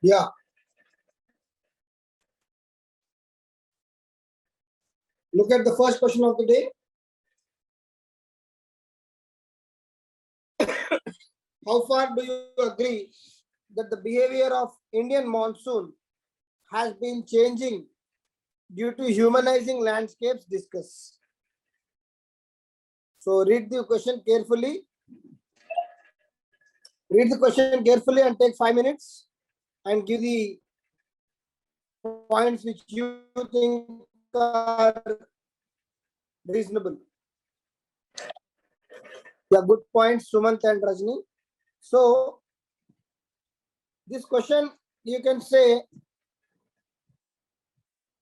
Yeah. Look at the first question of the day. How far do you agree that the behavior of Indian monsoon has been changing due to humanizing landscapes? Discuss. So read the question carefully. Read the question carefully and take 5 minutes and give the points which you think are reasonable. Yeah, good points, Sumant and Rajni. So this question, you can say,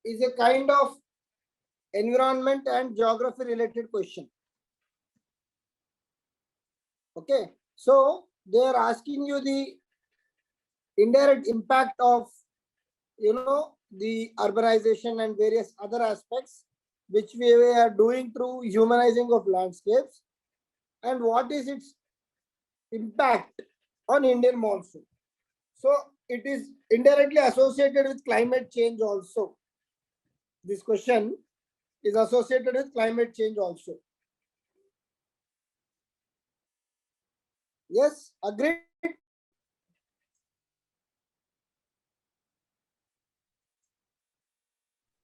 is a kind of environment and geography related question. Okay, so they are asking you the indirect impact of the urbanization and various other aspects which we are doing through humanizing of landscapes, and what is its impact on Indian monsoon. So it is indirectly associated with climate change also. This question is associated with climate change also. Yes, agreed.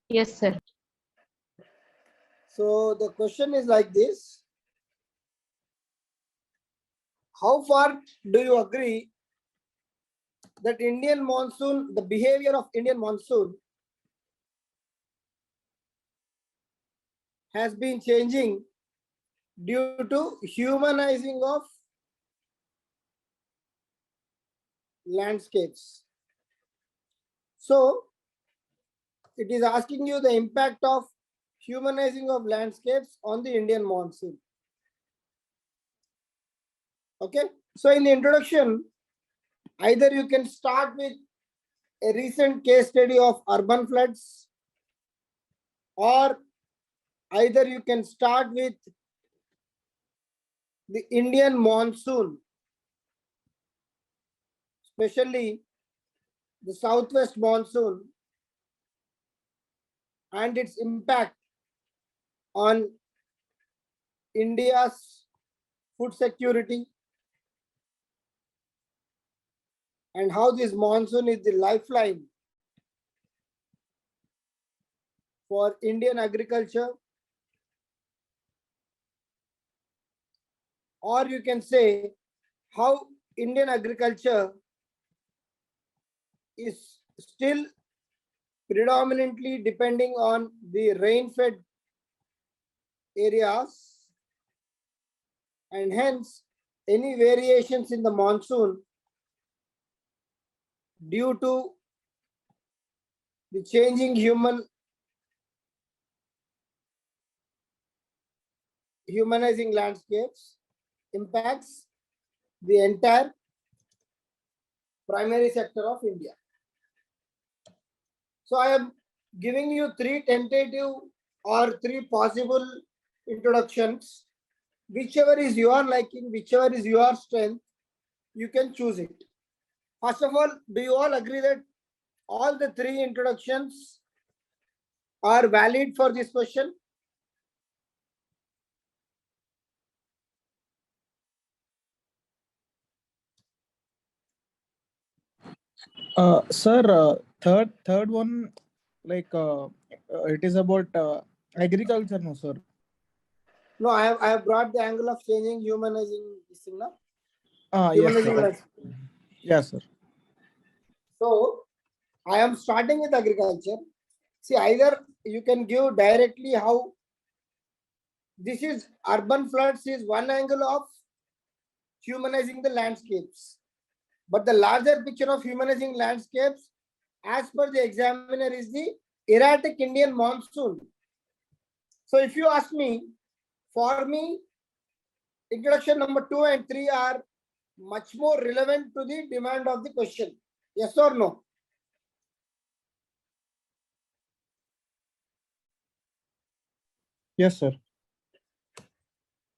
Yes, sir. So the question is like this: how far do you agree that Indian monsoon, the behavior of Indian monsoon has been changing due to humanizing of landscapes? So it is asking you the impact of humanizing of landscapes on the Indian monsoon. Okay, so in the introduction, either you can start with a recent case study of urban floods, or either you can start with the Indian monsoon, especially the southwest monsoon and its impact on India's food security, and how this monsoon is the lifeline for Indian agriculture. Or you can say how Indian agriculture is still predominantly depending on the rain-fed areas, and hence any variations in the monsoon due to the changing humanizing landscapes impacts the entire primary sector of India. So I am giving you 3 tentative or 3 possible introductions. Whichever is your liking, whichever is your strength, you can choose it. First of all, do you all agree that all the 3 introductions are valid for this question? Sir, third one, like it is about agriculture, no, sir. No, I have brought the angle of changing humanizing this thing now. Yes, Humanizing sir. landscape. Yes, sir. So I am starting with agriculture. See, either you can give directly how this is urban floods is one angle of humanizing the landscapes, but the larger picture of humanizing landscapes as per the examiner is the erratic Indian monsoon. So if you ask me, for me, introduction number 2 and 3 are much more relevant to the demand of the question. Yes or no? Yes, sir.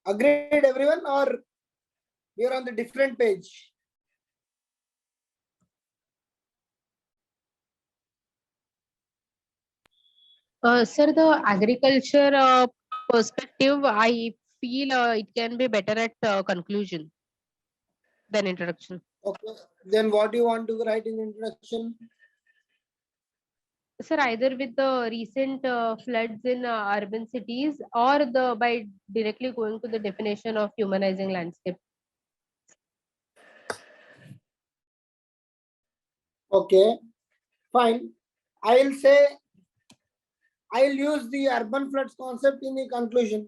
Agreed, everyone, or we are on the different page? Sir, the agriculture perspective, I feel it can be better at conclusion than introduction. Okay. Then what do you want to write in introduction? Sir, either with the recent floods in urban cities or the by directly going to the definition of humanizing landscape. Okay, fine. I'll say I'll use the urban floods concept in the conclusion.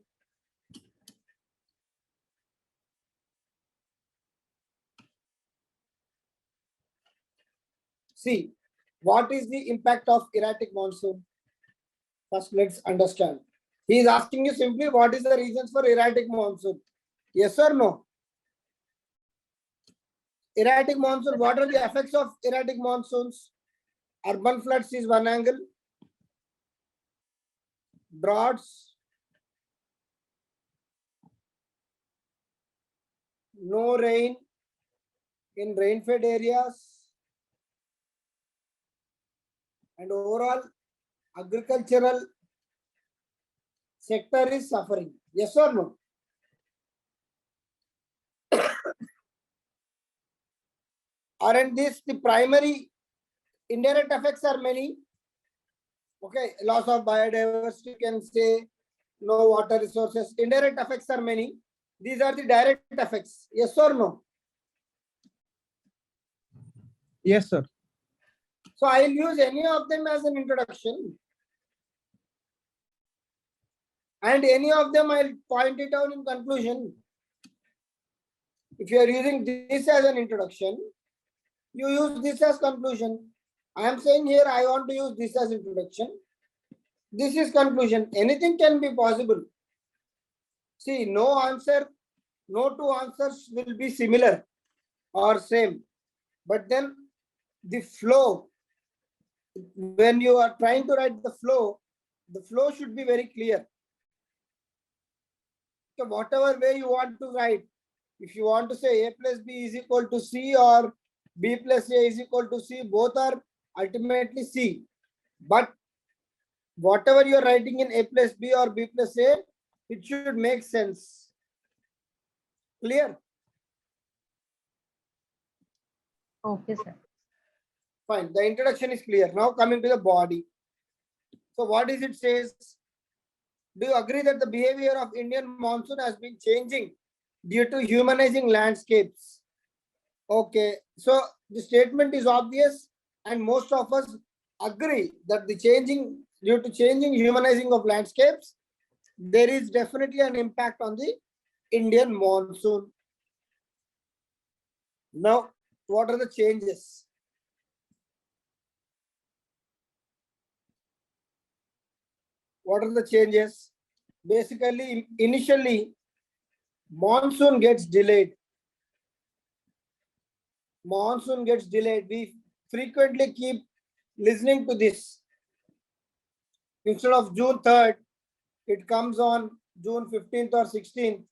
See, what is the impact of erratic monsoon? First, let's understand. He is asking you simply what is the reasons for erratic monsoon? Yes or no? Erratic monsoon, what are the effects of erratic monsoons? Urban floods is one angle. Droughts, no rain in rain-fed areas, and overall agricultural sector is suffering. Yes or no? Aren't these the primary? Indirect effects are many. Okay, loss of biodiversity, can say, no water resources. Indirect effects are many. These are the direct effects. Yes or no? Yes, sir. So I'll use any of them as an introduction. And any of them I'll point it out in conclusion. If you are using this as an introduction, you use this as conclusion. I am saying here I want to use this as introduction. This is conclusion. Anything can be possible. See, no answer, no two answers will be similar or same. But then the flow, when you are trying to write the flow should be very clear. So whatever way you want to write, if you want to say A plus B is equal to C or B plus A is equal to C, both are ultimately C. But whatever you are writing in A plus B or B plus A, it should make sense. Clear? Okay, sir. Fine. The introduction is clear. Now coming to the body. So what is it says? Do you agree that the behavior of Indian monsoon has been changing due to humanizing landscapes? Okay. So the statement is obvious and most of us agree that the changing due to changing humanizing of landscapes, there is definitely an impact on the Indian monsoon. Now, what are the changes? What are the changes? Basically, initially, monsoon gets delayed. Monsoon gets delayed. We frequently keep listening to this. Instead of June 3rd, it comes on June 15th or 16th,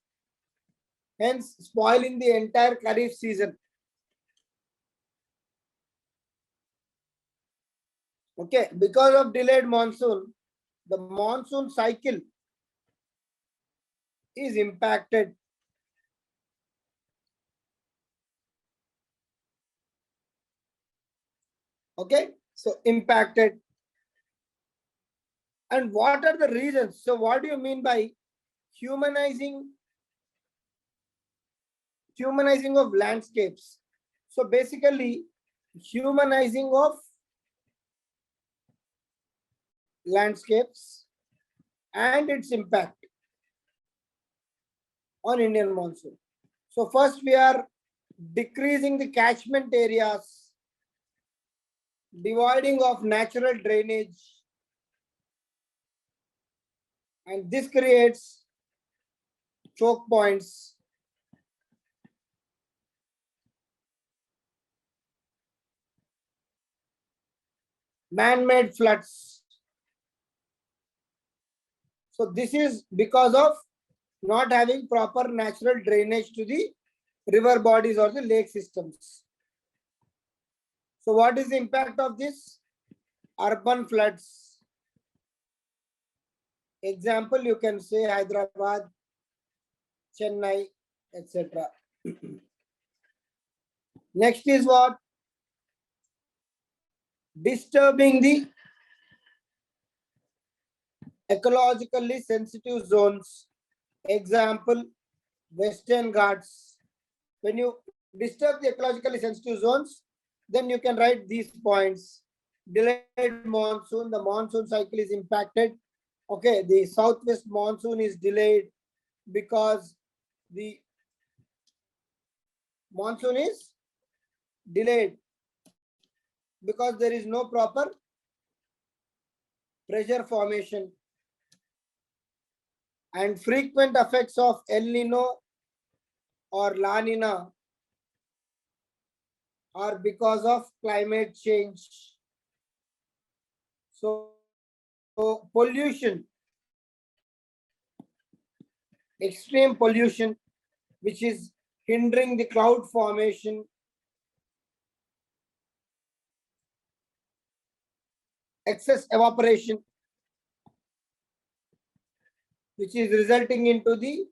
hence spoiling the entire Kharif season. Okay, because of delayed monsoon, the monsoon cycle is impacted. Okay, so impacted. And what are the reasons? So what do you mean by humanizing of landscapes? So basically, humanizing of landscapes and its impact on Indian monsoon. So first we are decreasing the catchment areas, dividing of natural drainage, and this creates choke points. Man-made floods. So this is because of not having proper natural drainage to the river bodies or the lake systems. So what is the impact of this? Urban floods. Example, you can say Hyderabad, Chennai, etc. Next is what? Disturbing the ecologically sensitive zones. Example, Western Ghats. When you disturb the ecologically sensitive zones, then you can write these points. Delayed monsoon, the monsoon cycle is impacted. Okay, the southwest monsoon is delayed because the monsoon is delayed because there is no proper pressure formation, and frequent effects of El Nino or La Nina are because of climate change. So pollution, extreme pollution, which is hindering the cloud formation, excess evaporation, which is resulting into the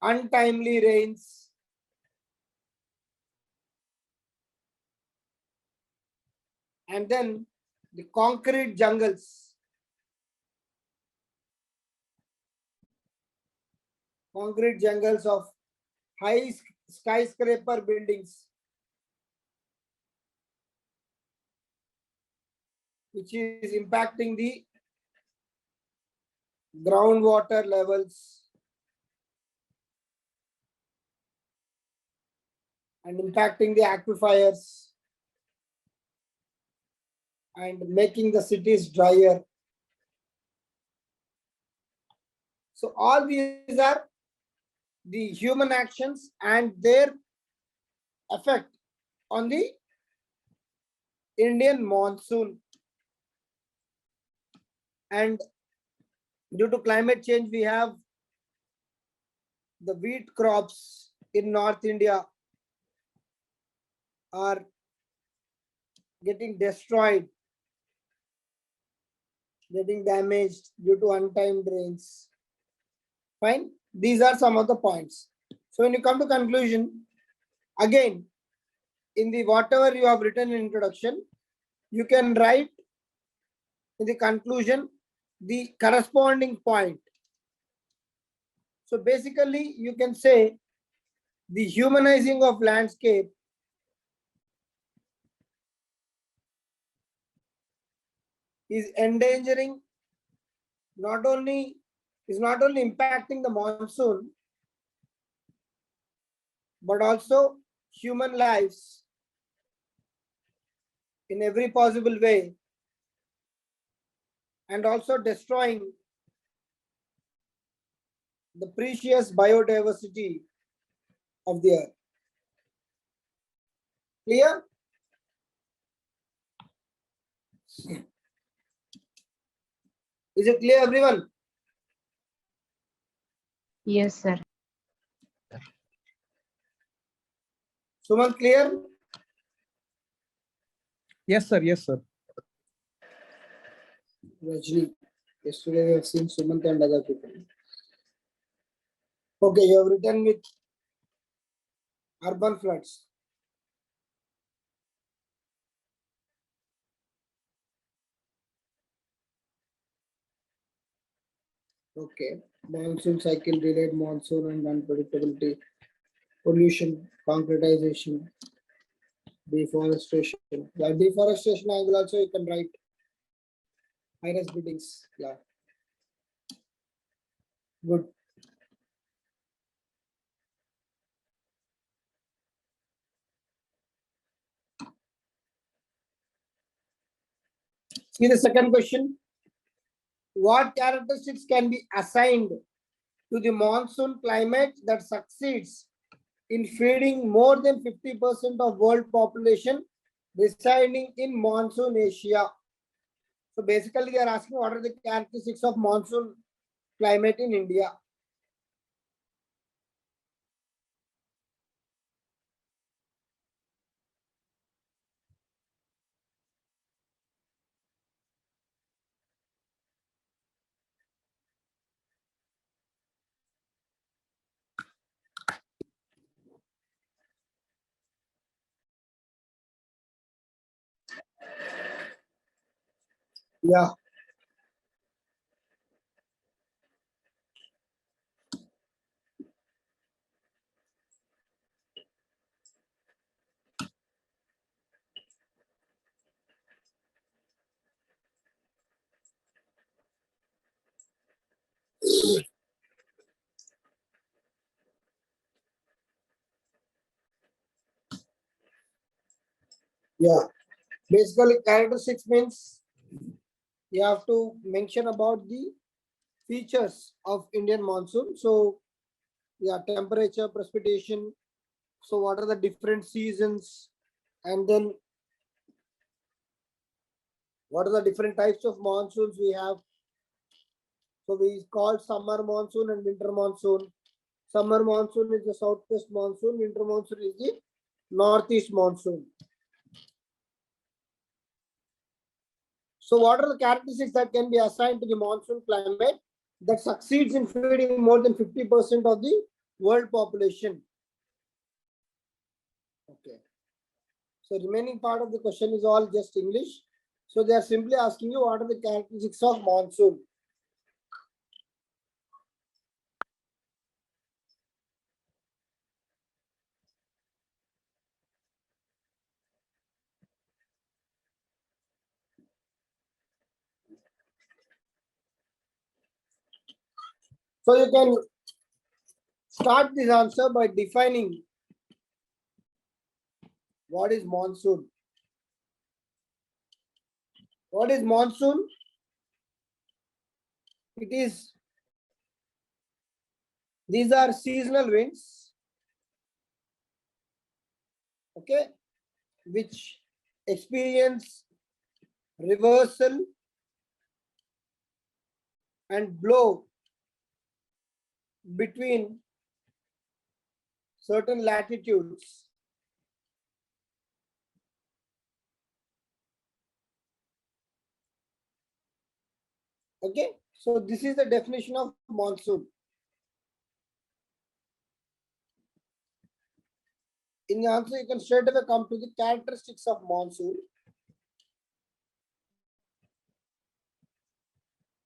untimely rains, and then the concrete jungles, of high skyscraper buildings, which is impacting the groundwater levels and impacting the aquifers and making the cities drier. So all these are the human actions and their effect on the Indian monsoon. And due to climate change, we have the wheat crops in North India are getting destroyed, getting damaged due to untimed rains. Fine. These are some of the points. So when you come to conclusion, again, in the whatever you have written in introduction, you can write in the conclusion the corresponding point. So basically, you can say the humanizing of landscape is endangering is not only impacting the monsoon, but also human lives in every possible way, and also destroying the precious biodiversity of the earth. Clear? Is it clear, everyone? Yes, sir. Suman, clear? Yes, sir. Yes, sir. Rajni, yesterday we have seen Sumant and other people. Okay, you have written with urban floods. Okay, monsoon cycle, delayed monsoon and unpredictability, pollution, concretization, deforestation. The deforestation angle also you can write high-rise buildings. Yeah, good. See the second question. What characteristics can be assigned to the monsoon climate that succeeds in feeding more than 50% of world population residing in monsoon Asia? So basically they are asking what are the characteristics of monsoon climate in India. Yeah, yeah. Basically, characteristics means you have to mention about the features of Indian monsoon. So, yeah, temperature, precipitation. So, what are the different seasons? And then, what are the different types of monsoons we have? So, we call summer monsoon and winter monsoon. Summer monsoon is the southwest monsoon, winter monsoon is the northeast monsoon. So, what are the characteristics that can be assigned to the monsoon climate that succeeds in feeding more than 50% of the world population? Okay. So, remaining part of the question is all just English. So, they are simply asking you what are the characteristics of monsoon. So, you can start this answer by defining what is monsoon. What is monsoon? It is, these are seasonal winds, okay, which experience reversal and blow between certain latitudes. Okay, so this is the definition of monsoon. In the answer, you can straight away come to the characteristics of monsoon.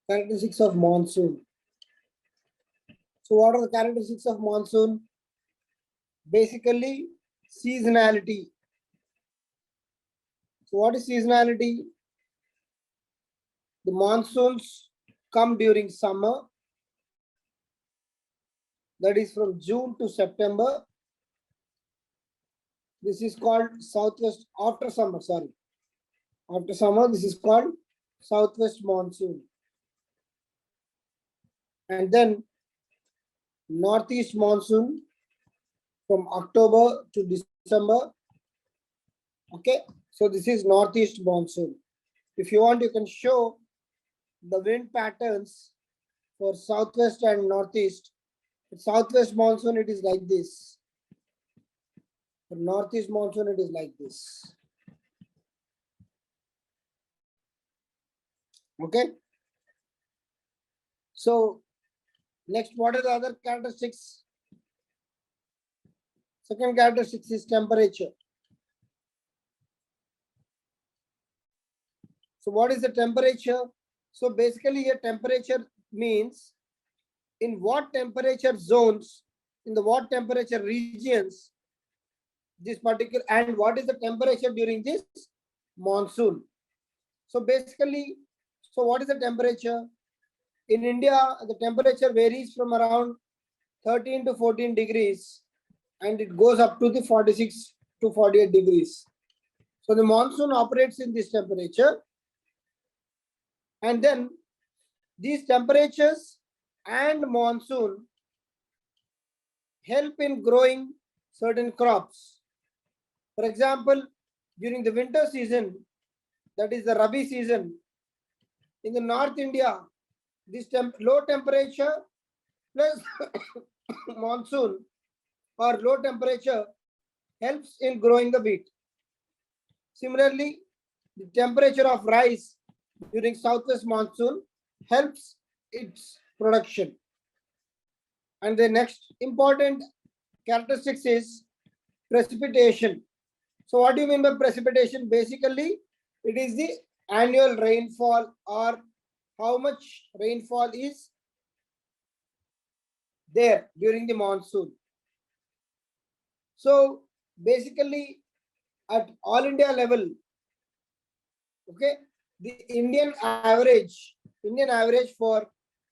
Characteristics of monsoon. So, what are the characteristics of monsoon? Basically, seasonality. So, what is seasonality? The monsoons come during summer, that is from June to September. This is called southwest after summer, sorry. After summer, this is called southwest monsoon. And then northeast monsoon from October to December. Okay, so this is northeast monsoon. If you want, you can show the wind patterns for southwest and northeast. For southwest monsoon, it is like this. For northeast monsoon, it is like this. Okay. So next, what are the other characteristics? Second characteristic is temperature. So what is the temperature? So basically a temperature means in what temperature zones, in the what temperature regions, this particular, and what is the temperature during this monsoon. So basically, so what is the temperature? In India, the temperature varies from around 13 to 14 degrees and it goes up to the 46 to 48 degrees. So the monsoon operates in this temperature. And then these temperatures and monsoon help in growing certain crops. For example, during the winter season, that is the Rabi season, in the North India, this low temperature plus monsoon or low temperature helps in growing the wheat. Similarly, the temperature of rice during southwest monsoon helps its production. And the next important characteristics is precipitation. So what do you mean by precipitation? Basically, it is the annual rainfall or how much rainfall is there during the monsoon. So basically at all India level, okay, the Indian average for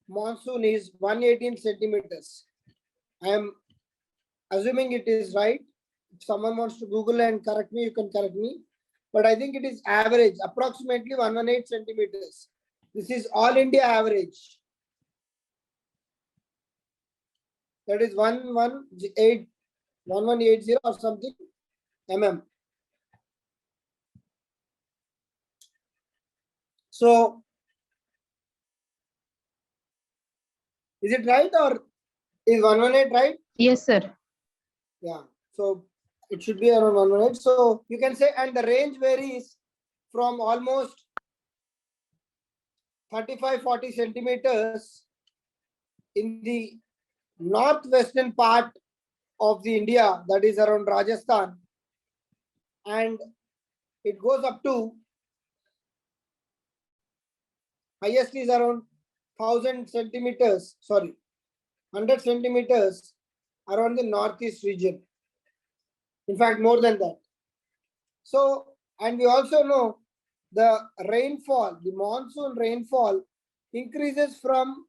monsoon is 118 centimeters. I am assuming it is right. If someone wants to Google and correct me, you can correct me. But I think it is average, approximately 118 centimeters. This is all India average. That is 1180 or something mm. So is it right or is 118 right? Yes, sir. Yeah. So it should be around 118. So you can say, and the range varies from almost 35-40 centimeters in the northwestern part of the India, that is around Rajasthan, and it goes up to highest is around 1000 centimeters, sorry, 100 centimeters around the northeast region. In fact, more than that. So, and we also know the rainfall, the monsoon rainfall increases from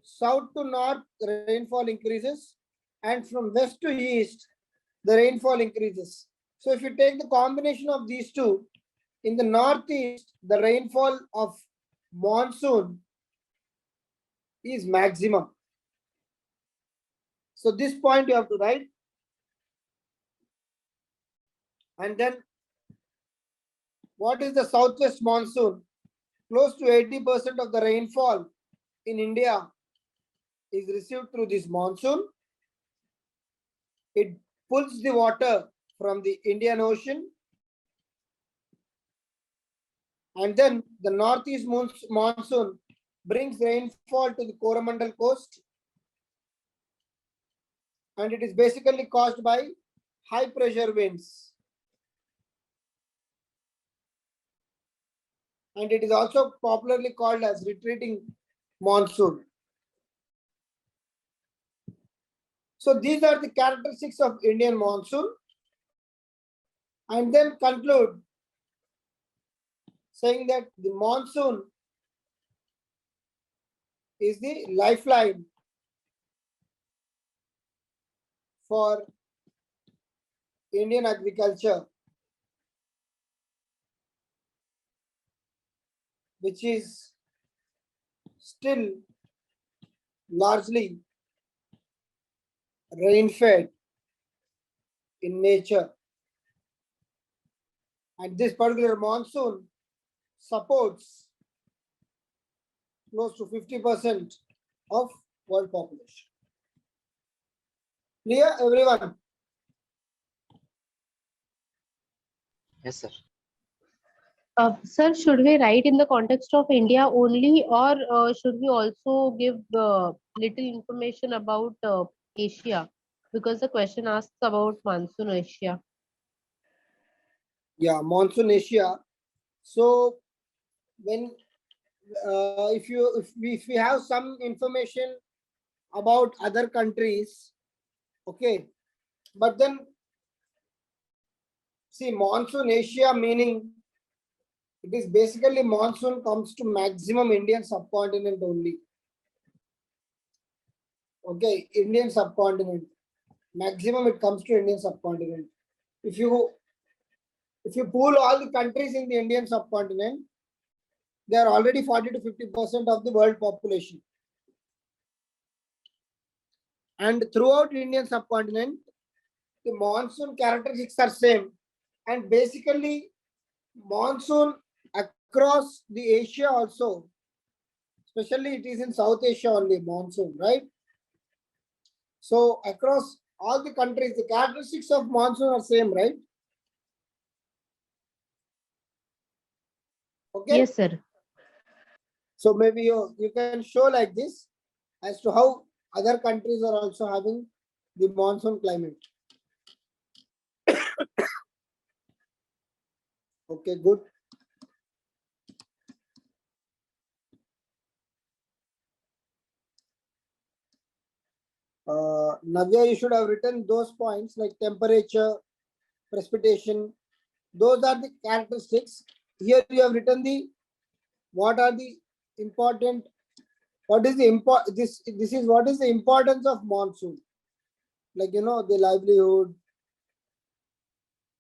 south to north, the rainfall increases, and from west to east, the rainfall increases. So if you take the combination of these two, in the northeast, the rainfall of monsoon is maximum. So this point you have to write. And then what is the southwest monsoon? Close to 80% of the rainfall in India is received through this monsoon. It pulls the water from the Indian Ocean. And then the northeast monsoon brings rainfall to the Coromandel coast. And it is basically caused by high pressure winds. And it is also popularly called as retreating monsoon. So these are the characteristics of Indian monsoon. And then conclude saying that the monsoon is the lifeline for Indian agriculture, which is still largely rain-fed in nature. And this particular monsoon supports close to 50% of world population. Clear, everyone? Yes, sir. Sir, should we write in the context of India only, or should we also give little information about Asia? Because the question asks about monsoon Asia. Yeah, monsoon Asia. So when if we have some information about other countries, okay, but then see monsoon Asia meaning it is basically monsoon comes to maximum Indian subcontinent only. Okay, Indian subcontinent. Maximum it comes to Indian subcontinent. If you pool all the countries in the Indian subcontinent, they are already 40 to 50% of the world population. And throughout Indian subcontinent, the monsoon characteristics are same. And basically, monsoon across the Asia also, especially it is in South Asia only, monsoon, right? So across all the countries, the characteristics of monsoon are same, right? Okay. Yes, sir. So maybe you can show like this as to how other countries are also having the monsoon climate. Okay, good. Navya, you should have written those points like temperature, precipitation. Those are the characteristics. Here you have written the what are the important. What is the this is what is the importance of monsoon? Like the livelihood,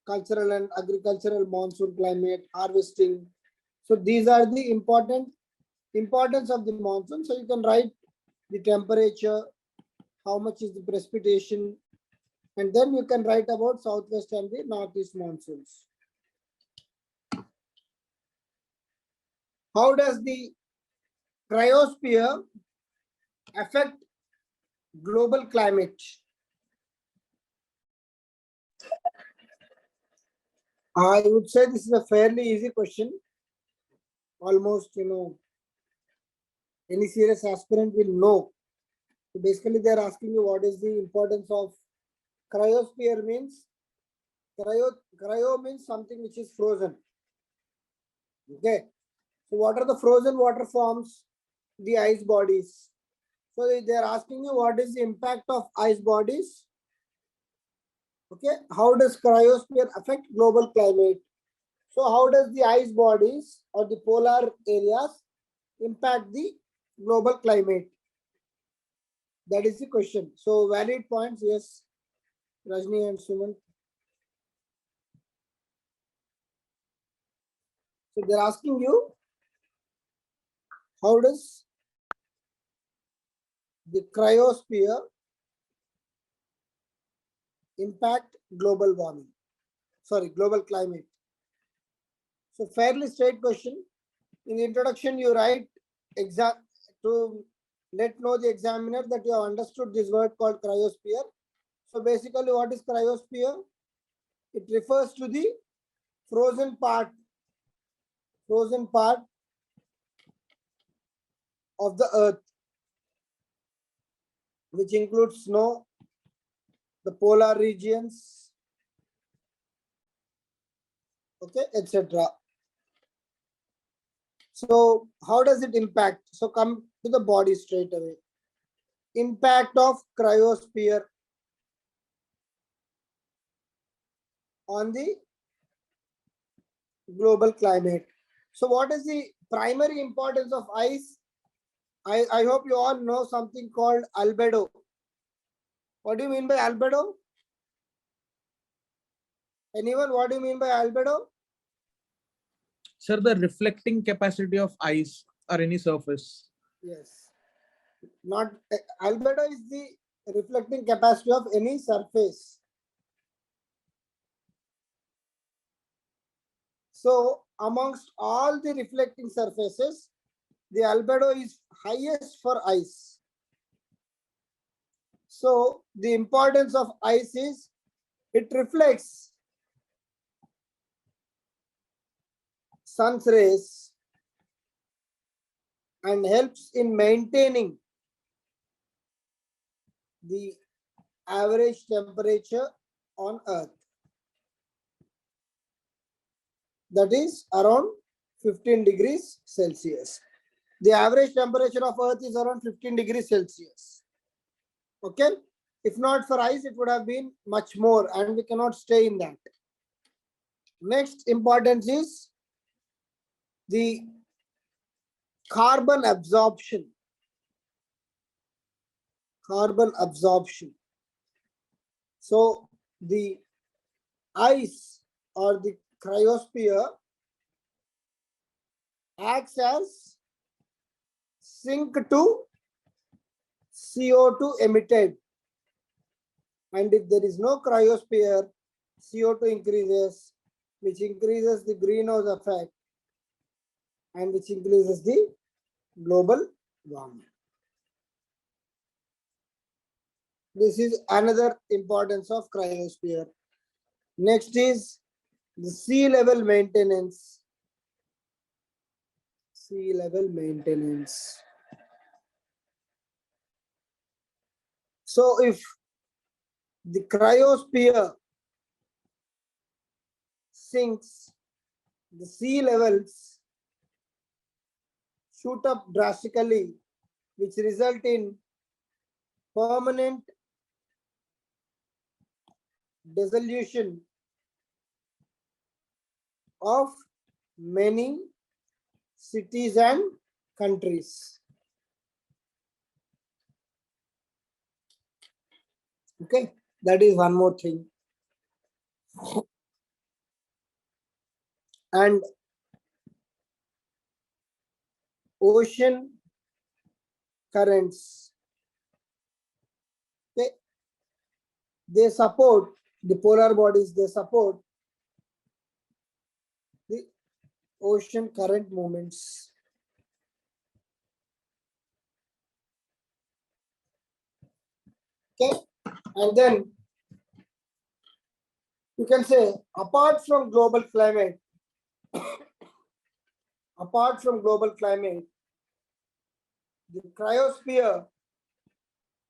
cultural and agricultural monsoon climate, harvesting. So these are the importance of the monsoon. So you can write the temperature, how much is the precipitation, and then you can write about southwest and the northeast monsoons. How does the cryosphere affect global climate? I would say this is a fairly easy question. Almost, any serious aspirant will know. So basically, they are asking you what is the importance of cryosphere means. Cryo means something which is frozen. Okay. So what are the frozen water forms? The ice bodies. So they are asking you what is the impact of ice bodies. Okay. How does cryosphere affect global climate? So how does the ice bodies or the polar areas impact the global climate? That is the question. So valid points, yes, Rajni and Suman. So they're asking you, how does the cryosphere impact global warming? Sorry, global climate. So fairly straight question. In the introduction, you write to let know the examiner that you have understood this word called cryosphere. So basically, what is cryosphere? It refers to the frozen part of the earth, which includes snow, the polar regions, okay, etc. So how does it impact? So come to the body straight away. Impact of cryosphere on the global climate. So what is the primary importance of ice? I hope you all know something called albedo. What do you mean by albedo? Anyone, what do you mean by albedo? Sir, the reflecting capacity of ice or any surface. Yes. Not albedo is the reflecting capacity of any surface. So amongst all the reflecting surfaces, the albedo is highest for ice. So the importance of ice is it reflects sun's rays and helps in maintaining the average temperature on earth, that is around 15 degrees Celsius. The average temperature of earth is around 15 degrees Celsius. Okay, if not for ice it would have been much more and we cannot stay in that. Next importance is the carbon absorption. So the ice or the cryosphere acts as sink to CO2 emitted, and if there is no cryosphere, CO2 increases, which increases the greenhouse effect and which increases the global warming. This is another importance of cryosphere. Next is the sea level maintenance. Sea level maintenance. So if the cryosphere sinks, the sea levels shoot up drastically, which result in permanent dissolution of many cities and countries. Okay, that is one more thing. And ocean currents, they support the polar bodies, they support the ocean current movements. Okay, and then you can say apart from global climate, the cryosphere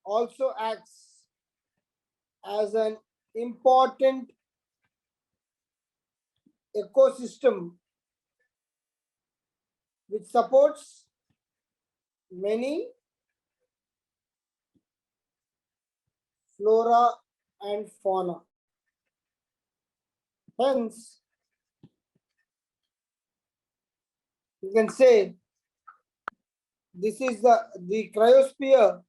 also acts as an important ecosystem which supports many flora and fauna. Hence, you can say this is the cryosphere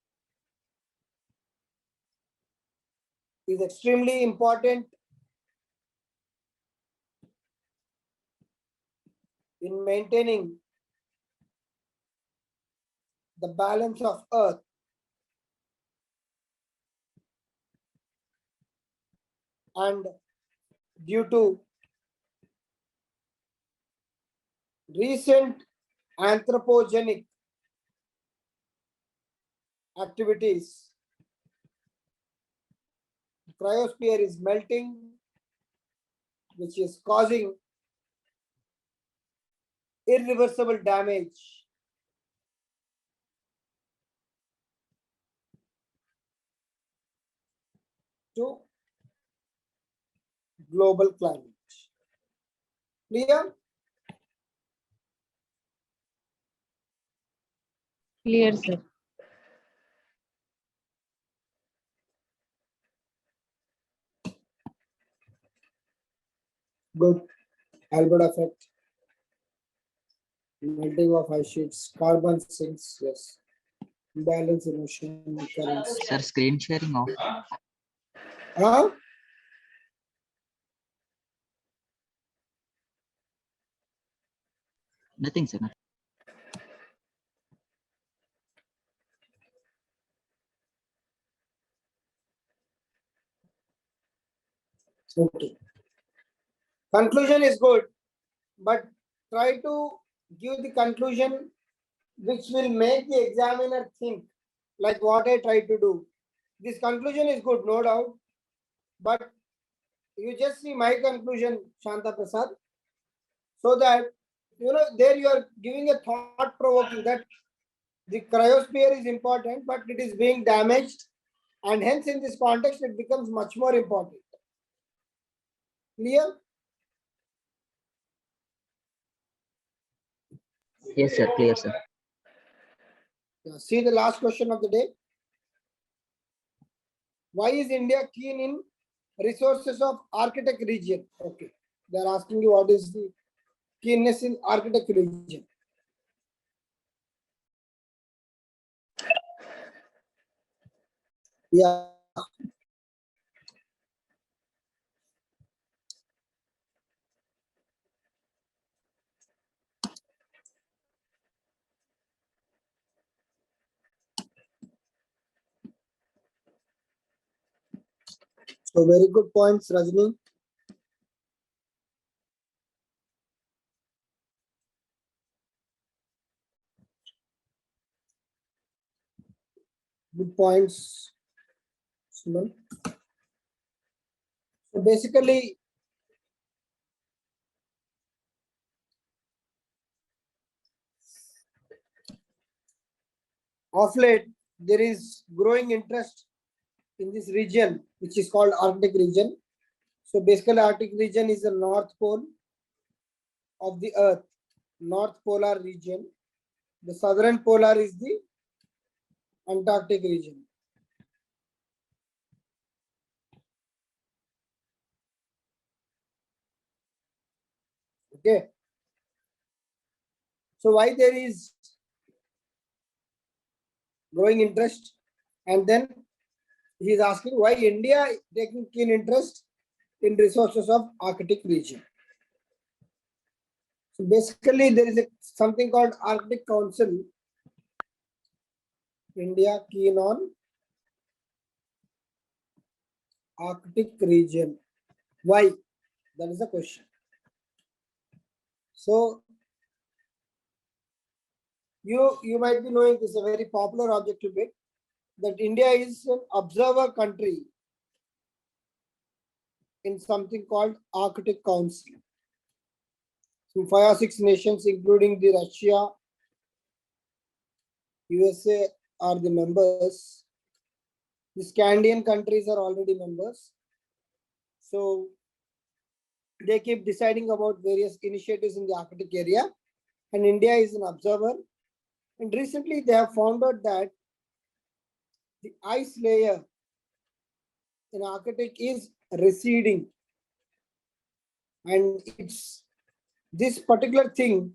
is extremely important in maintaining the balance of Earth. And due to recent anthropogenic activities, the cryosphere is melting, which is causing irreversible damage to global climate. Clear? Clear, sir. Good. Albert effect, melting of ice sheets, carbon sinks, yes. Imbalance in ocean currents. Sir, screen sharing off. Huh? Nothing, sir. Nothing. Okay. Conclusion is good, but try to give the conclusion which will make the examiner think, like what I tried to do. This conclusion is good, no doubt, but you just see my conclusion, Shanta Prasad, so that there you are giving a thought provoking that the cryosphere is important, but it is being damaged, and hence in this context it becomes much more important. Clear? Yes, sir. Clear, sir. Yeah, see the last question of the day. Why is India keen in resources of Arctic region? Okay, they are asking you what is the keenness in Arctic region. Yeah. So very good points, Rajni. Good points, Suman. So basically, of late, there is growing interest in this region, which is called Arctic region. So basically, Arctic region is the North Pole of the Earth, North Polar region. The Southern Polar is the Antarctic region. Okay. So why there is growing interest? And then he is asking why India is taking keen interest in resources of Arctic region. So basically there is something called Arctic Council. India keen on Arctic region. Why? That is the question. So you might be knowing this is a very popular objective bit, that India is an observer country in something called Arctic Council. So 5 or 6 nations, including the Russia, USA are the members. The Scandinavian countries are already members. So they keep deciding about various initiatives in the Arctic area, and India is an observer. And recently they have found out that the ice layer in Arctic is receding, and this particular thing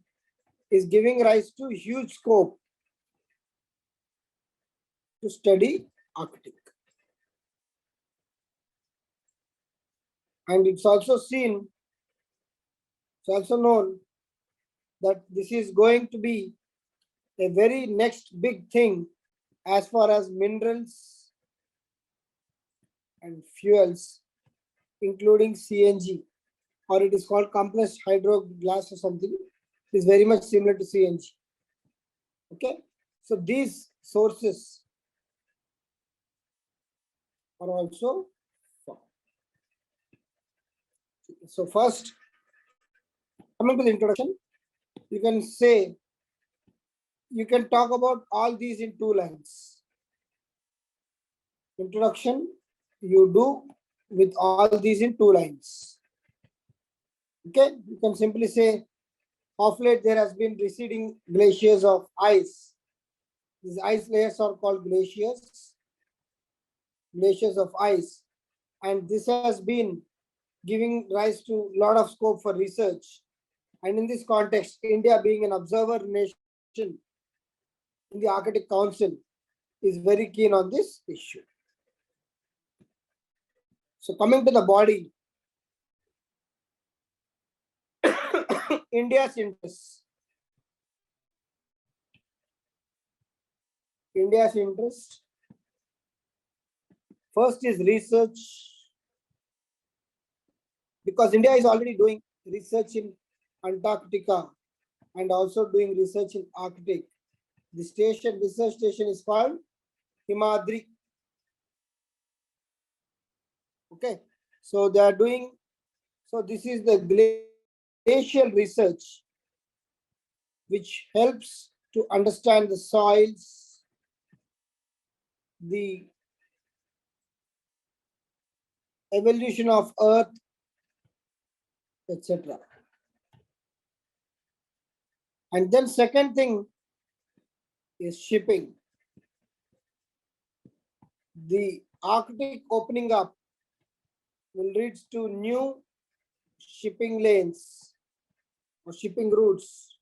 is giving rise to huge scope to study Arctic. And it's also known that this is going to be a very next big thing as far as minerals and fuels, including CNG, or it is called compressed hydroglass or something, is very much similar to CNG. Okay, so these sources are also found. So first, coming to the introduction, you can talk about all these in 2 lines. Introduction, you do with all these in 2 lines. Okay, you can simply say, of late there has been receding glaciers of ice. These ice layers are called glaciers of ice, and this has been giving rise to a lot of scope for research. And in this context, India being an observer nation in the Arctic Council is very keen on this issue. So coming to the body, India's interest. First is research, because India is already doing research in Antarctica and also doing research in Arctic. The research station is called Himadri. Okay, so they are doing, so this is the glacial research which helps to understand the soils, the evolution of Earth, etc. And then second thing is shipping. The Arctic opening up will lead to new shipping lanes or shipping routes,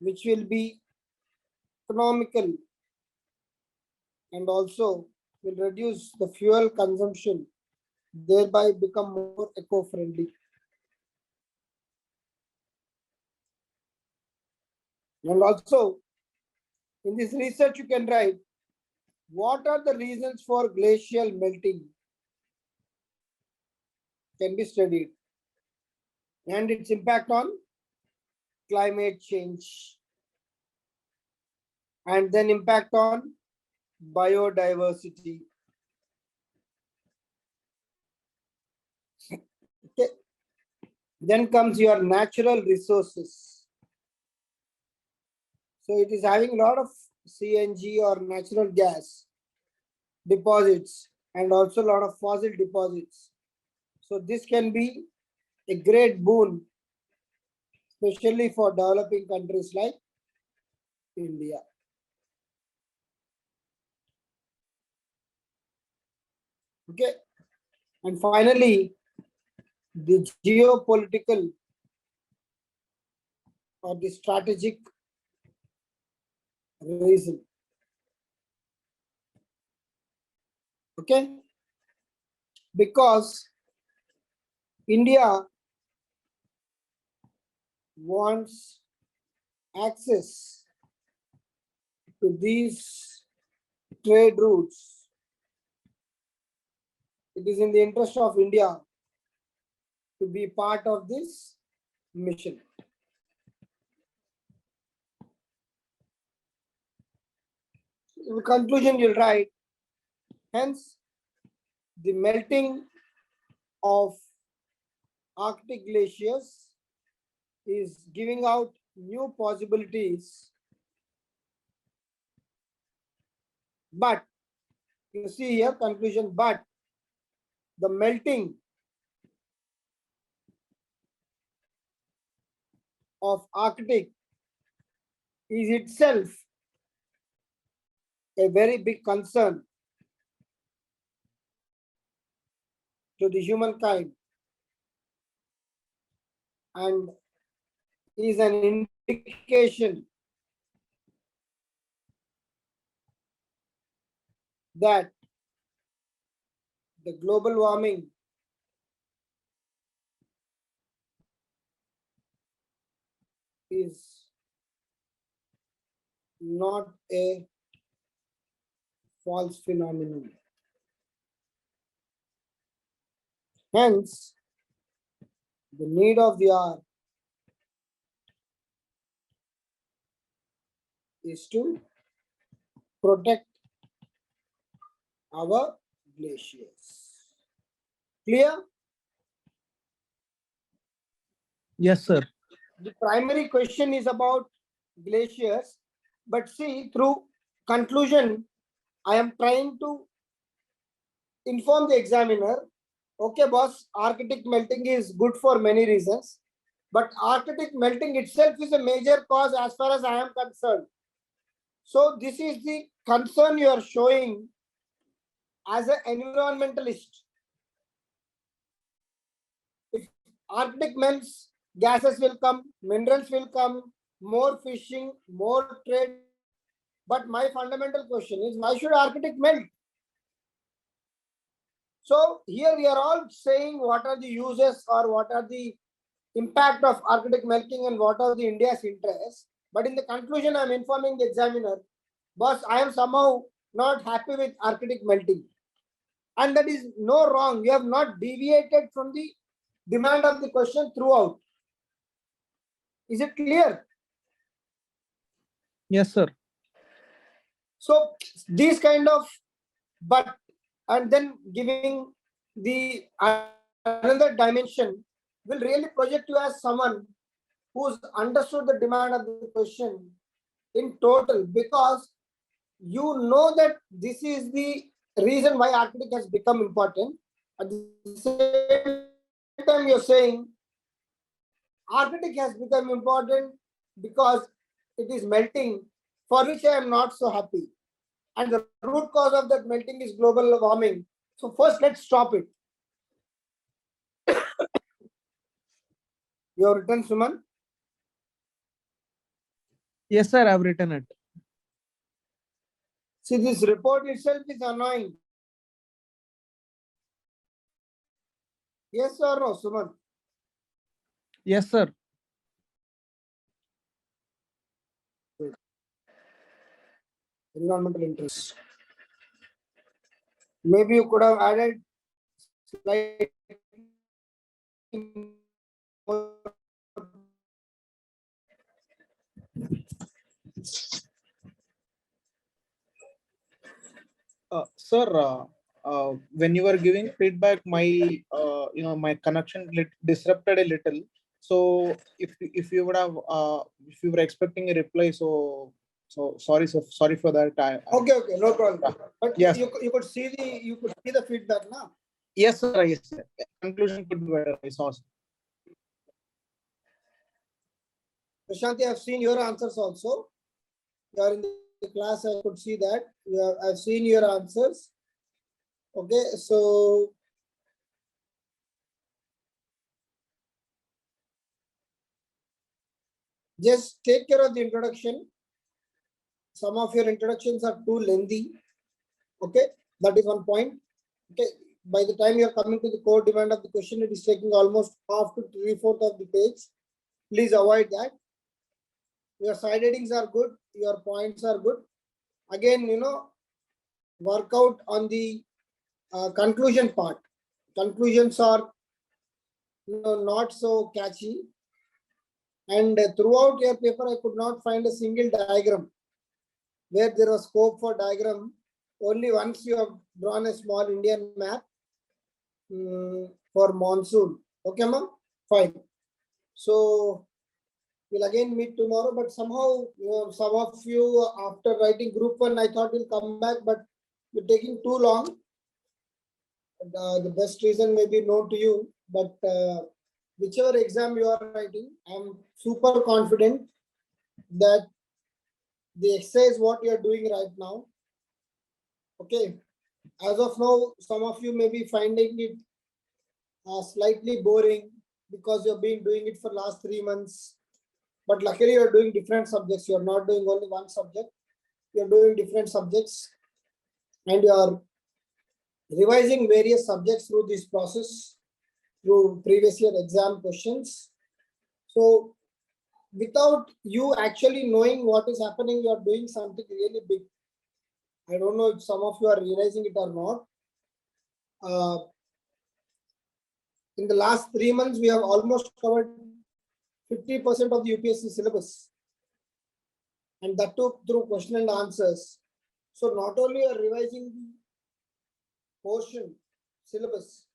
which will be economical and also will reduce the fuel consumption, thereby become more eco-friendly. And also, in this research, you can write, what are the reasons for glacial melting? Can be studied, and its impact on climate change, and then impact on biodiversity. Okay. Then comes your natural resources. So it is having a lot of CNG or natural gas deposits and also a lot of fossil deposits. So this can be a great boon, especially for developing countries like India. Okay, and finally, the geopolitical or the strategic reason. Okay, because India wants access to these trade routes. It is in the interest of India to be part of this mission. In conclusion, you'll write, hence, the melting of Arctic glaciers is giving out new possibilities. But you see here, conclusion, but the melting of Arctic is itself a very big concern to the humankind and is an indication that the global warming is not a false phenomenon. Hence, the need of the hour is to protect our glaciers. Clear? Yes, sir. The primary question is about glaciers, but see, through conclusion, I am trying to inform the examiner, okay, boss, Arctic melting is good for many reasons, but Arctic melting itself is a major cause as far as I am concerned. So this is the concern you are showing as an environmentalist. If Arctic melts, gases will come, minerals will come, more fishing, more trade. But my fundamental question is, why should Arctic melt? So here we are all saying what are the uses or what are the impact of Arctic melting and what are the India's interests. But in the conclusion, I am informing the examiner, boss, I am somehow not happy with Arctic melting. And that is no wrong. You have not deviated from the demand of the question throughout. Is it clear? Yes, sir. So these kind of, but and then giving the another dimension will really project you as someone who's understood the demand of the question in total, because you know that this is the reason why Arctic has become important. At the same time, you're saying Arctic has become important because it is melting, for which I am not so happy. And the root cause of that melting is global warming. So first, let's stop it. You have written, Suman? Yes, sir. I've written it. See, this report itself is annoying. Yes or no, Suman? Yes, sir. Environmental interest. Maybe you could have added slightly more. Sir, when you were giving feedback, my my connection disrupted a little. So if you would have if you were expecting a reply, so sorry, so sorry for that. Okay, no problem. But yes, you could see the feedback now. yes, sir. Yes, sir. Conclusion could be better. I saw. Prashanti, I have seen your answers also. You are in the class, I could see that. I've seen your answers. Okay, so Just take care of the introduction. Some of your introductions are too lengthy. Okay, that is one point. Okay, by the time you are coming to the core demand of the question, it is taking almost half to 3/4 of the page. Please avoid that. Your side headings are good, your points are good. Again, work out on the conclusion part. Conclusions are not so catchy. And throughout your paper, I could not find a single diagram where there was scope for diagram. Only once you have drawn a small Indian map for monsoon. Okay, ma'am? Fine. So we'll again meet tomorrow, but somehow, some of you after writing group 1, I thought we'll come back, but you're taking too long. The best reason may be known to you, but whichever exam you are writing, I'm super confident that the exercise what you are doing right now, okay, as of now, some of you may be finding it slightly boring because you've been doing it for last 3 months. But luckily, you're doing different subjects. You're not doing only one subject. You're doing different subjects. And you are revising various subjects through this process, through previous year exam questions. So without you actually knowing what is happening, you are doing something really big. I don't know if some of you are realizing it or not. In the last 3 months, we have almost covered 50% of the UPSC syllabus, and that too through question and answers. So not only are revising the portion syllabus,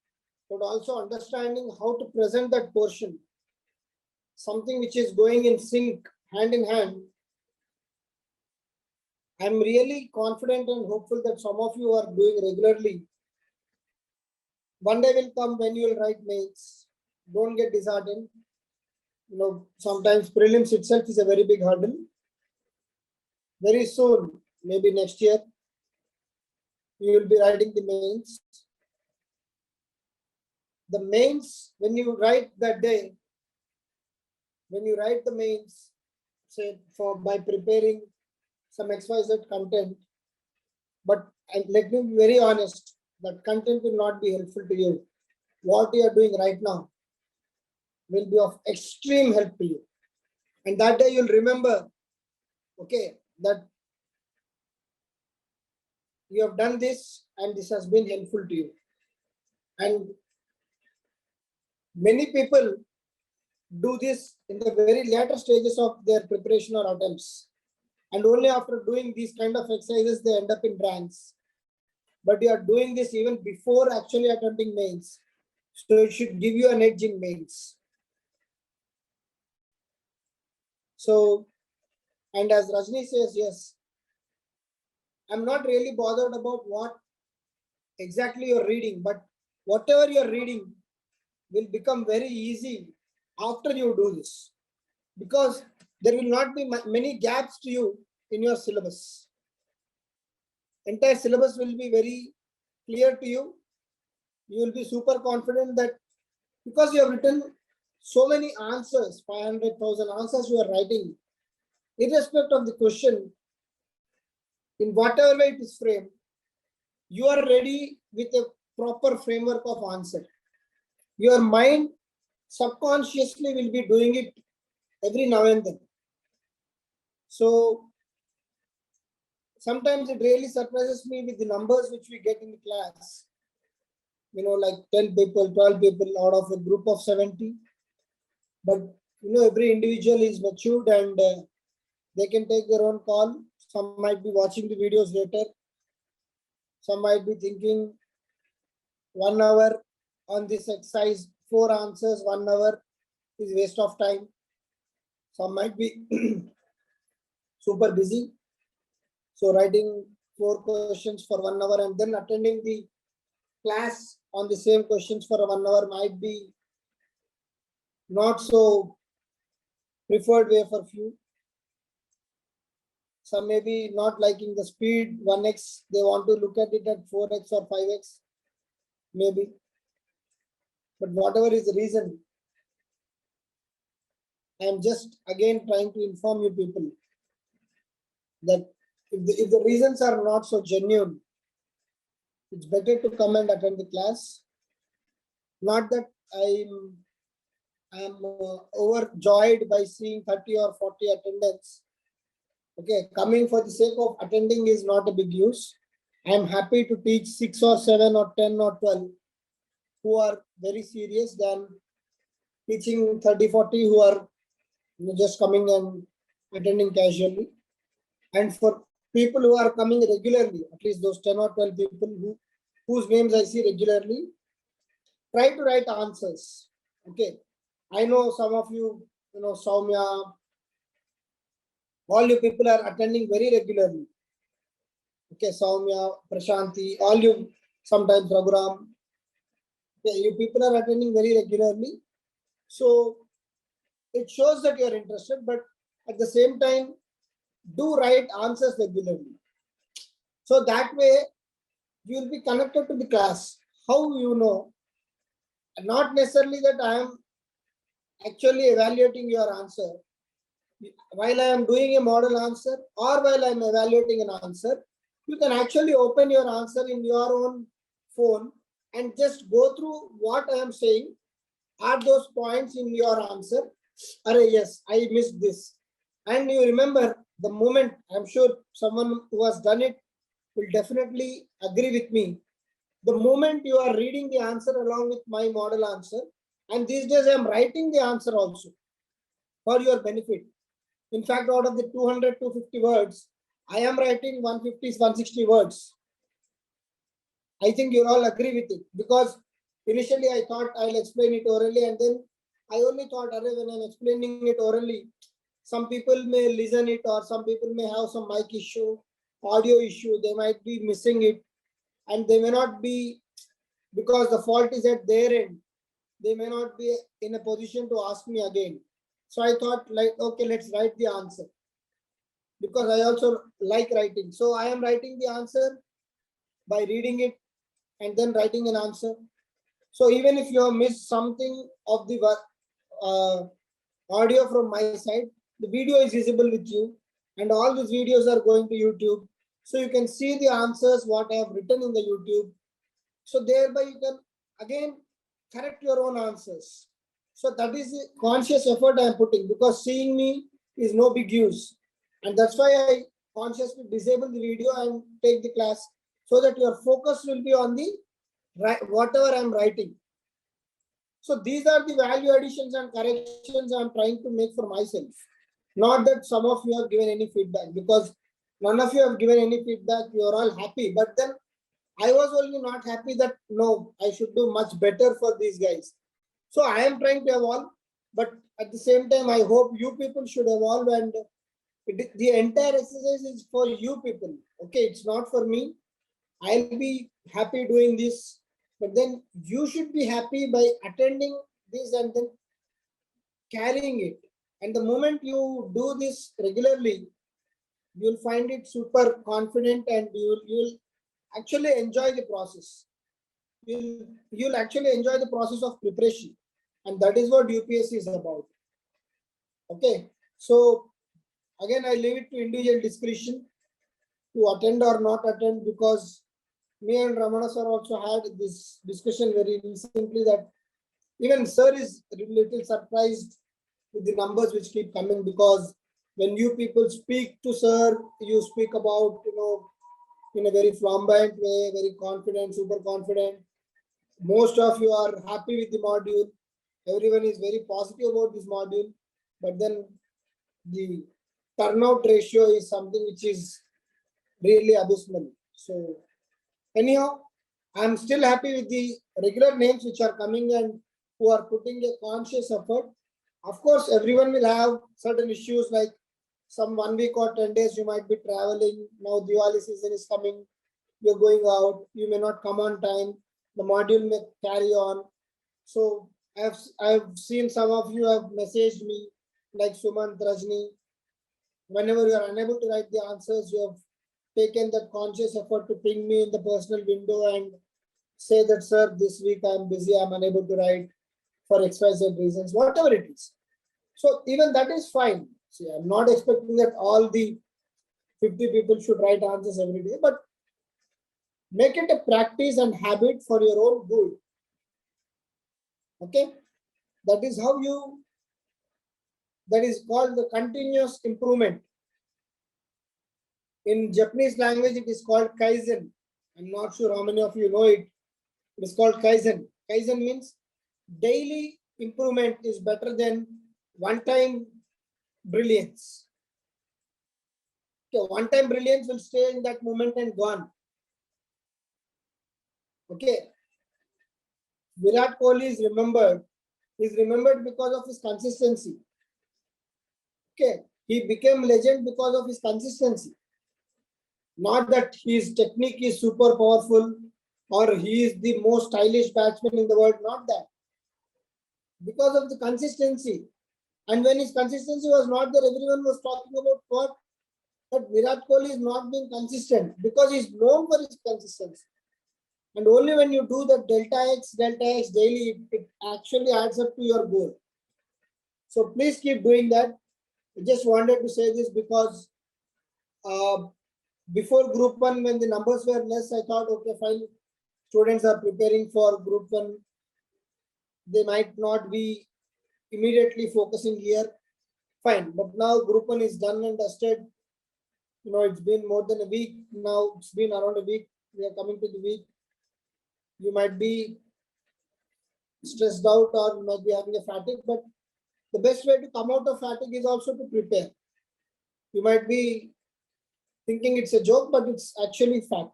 but also understanding how to present that portion, something which is going in sync, hand in hand. I'm really confident and hopeful that some of you are doing regularly. One day will come when you will write mains. Don't get disheartened. Sometimes prelims itself is a very big hurdle. Very soon, maybe next year, you will be writing the mains. The mains, when you write that day, when you write the mains, say by preparing some XYZ content, but let me be very honest, that content will not be helpful to you. What you are doing right now will be of extreme help to you. And that day you'll remember, okay, that you have done this and this has been helpful to you. And many people do this in the very later stages of their preparation or attempts. And only after doing these kind of exercises, they end up in ranks. But you are doing this even before actually attempting mains. So it should give you an edge in mains. So, and as Rajni says, yes, I'm not really bothered about what exactly you're reading, but whatever you're reading will become very easy after you do this, because there will not be many gaps to you in your syllabus. Entire syllabus will be very clear to you. You will be super confident that because you have written so many answers, 500,000 answers you are writing, irrespective of the question, in whatever way it is framed, you are ready with a proper framework of answer. Your mind subconsciously will be doing it every now and then. So sometimes it really surprises me with the numbers which we get in the class. Like 10 people, 12 people out of a group of 70. But every individual is matured and they can take their own call. Some might be watching the videos later. Some might be thinking 1 hour on this exercise, 4 answers, 1 hour is waste of time. Some might be super busy. So writing 4 questions for 1 hour and then attending the class on the same questions for 1 hour might be not so preferred way for few. Some may be not liking the speed 1x, they want to look at it at 4x or 5x, maybe. But whatever is the reason, I am just again trying to inform you people that if the reasons are not so genuine, it's better to come and attend the class. Not that I'm overjoyed by seeing 30 or 40 attendance. Okay, coming for the sake of attending is not a big use. I'm happy to teach 6 or 7 or 10 or 12 who are very serious than teaching 30, 40 who are just coming and attending casually. And for people who are coming regularly, at least those 10 or 12 people whose names I see regularly, try to write answers. Okay, I know some of you, Soumya, all you people are attending very regularly. Okay, Soumya, Prashanti, all you, sometimes Raghuram. Okay, you people are attending very regularly. So it shows that you are interested, but at the same time, do write answers regularly. So that way, you will be connected to the class. How you know? Not necessarily that I am actually evaluating your answer. While I am doing a model answer or while I am evaluating an answer, you can actually open your answer in your own phone and just go through what I am saying. Are those points in your answer? Yes, I missed this. And you remember the moment, I'm sure someone who has done it will definitely agree with me. The moment you are reading the answer along with my model answer, and these days I am writing the answer also for your benefit. In fact, out of the 200, 250 words, I am writing 150, 160 words. I think you all agree with it, because initially I thought I'll explain it orally, and then I only thought, when I'm explaining it orally, some people may listen it, or some people may have some mic issue, audio issue, they might be missing it, and they may not be, because the fault is at their end, they may not be in a position to ask me again. So I thought, okay, let's write the answer, because I also like writing. So I am writing the answer by reading it and then writing an answer. So even if you have missed something of the audio from my side, the video is visible with you, and all these videos are going to YouTube. So you can see the answers, what I have written in the YouTube. So thereby you can again correct your own answers. So that is the conscious effort I am putting, because seeing me is no big use. And that's why I consciously disable the video and take the class, so that your focus will be on the whatever I am writing. So these are the value additions and corrections I am trying to make for myself. Not that some of you have given any feedback, because none of you have given any feedback. You are all happy. But then I was only not happy that, no, I should do much better for these guys. So I am trying to evolve, but at the same time, I hope you people should evolve, and the entire exercise is for you people. Okay, it's not for me. I'll be happy doing this, but then you should be happy by attending this and then carrying it. And the moment you do this regularly, you'll find it super confident, and you'll actually enjoy the process. You'll actually enjoy the process of preparation, and that is what UPSC is about. Okay, so again, I leave it to individual discretion to attend or not attend, because me and Ramana sir also had this discussion very recently, that even sir is a little surprised with the numbers which keep coming, because when you people speak to sir, you speak about, in a very flamboyant way, very confident, super confident. Most of you are happy with the module. Everyone is very positive about this module, but then the turnout ratio is something which is really abysmal. So anyhow, I'm still happy with the regular names which are coming and who are putting a conscious effort. Of course, everyone will have certain issues, like some 1 week or 10 days you might be traveling. Now Diwali season is coming. You're going out. You may not come on time. The module may carry on. So I've seen some of you have messaged me, like Sumant, Rajni. Whenever you are unable to write the answers, you have taken that conscious effort to ping me in the personal window and say that, sir, this week I'm busy, I'm unable to write for XYZ reasons, whatever it is. So even that is fine. See, I'm not expecting that all the 50 people should write answers every day, but make it a practice and habit for your own good. Okay, that is how you, that is called the continuous improvement. In Japanese language, it is called kaizen. I'm not sure how many of you know it. It is called kaizen. Kaizen means daily improvement is better than one-time brilliance. Okay, one-time brilliance will stay in that moment and gone. Okay, Virat Kohli is remembered. He's remembered because of his consistency. Okay, he became legend because of his consistency. Not that his technique is super powerful or he is the most stylish batsman in the world. Not that. Because of the consistency. And when his consistency was not there, everyone was talking about what? That Virat Kohli is not being consistent because he's known for his consistency. And only when you do the delta X daily, it actually adds up to your goal. So please keep doing that. I just wanted to say this because before group 1, when the numbers were less, I thought, okay, fine, students are preparing for group 1. They might not be immediately focusing here. Fine. But now group 1 is done and dusted. You know, it's been more than a week now. It's been around a week. We are coming to the week. You might be stressed out or you might be having a fatigue, but the best way to come out of fatigue is also to prepare. You might be thinking it's a joke, but it's actually fact.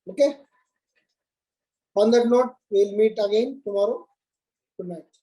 Okay. On that note, we'll meet again tomorrow. Good night.